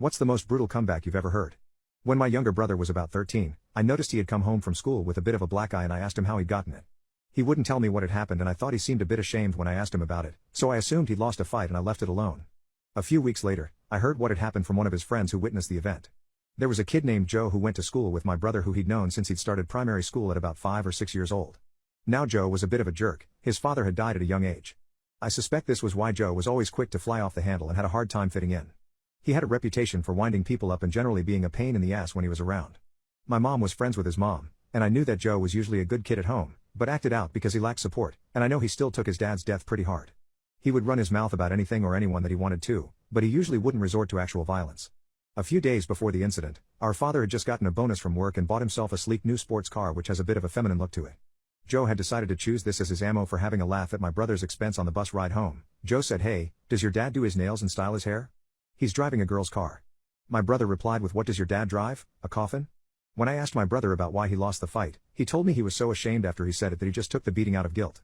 What's the most brutal comeback you've ever heard? When my younger brother was about 13, I noticed he had come home from school with a bit of a black eye and I asked him how he'd gotten it. He wouldn't tell me what had happened and I thought he seemed a bit ashamed when I asked him about it, so I assumed he'd lost a fight and I left it alone. A few weeks later, I heard what had happened from one of his friends who witnessed the event. There was a kid named Joe who went to school with my brother who he'd known since he'd started primary school at about 5 or 6 years old. Now Joe was a bit of a jerk, his father had died at a young age. I suspect this was why Joe was always quick to fly off the handle and had a hard time fitting in. He had a reputation for winding people up and generally being a pain in the ass when he was around. My mom was friends with his mom, and I knew that Joe was usually a good kid at home, but acted out because he lacked support, and I know he still took his dad's death pretty hard. He would run his mouth about anything or anyone that he wanted to, but he usually wouldn't resort to actual violence. A few days before the incident, our father had just gotten a bonus from work and bought himself a sleek new sports car which has a bit of a feminine look to it. Joe had decided to choose this as his ammo for having a laugh at my brother's expense on the bus ride home. Joe said, "Hey, does your dad do his nails and style his hair? He's driving a girl's car." My brother replied with, "What does your dad drive, a coffin?" When I asked my brother about why he lost the fight, he told me he was so ashamed after he said it that he just took the beating out of guilt.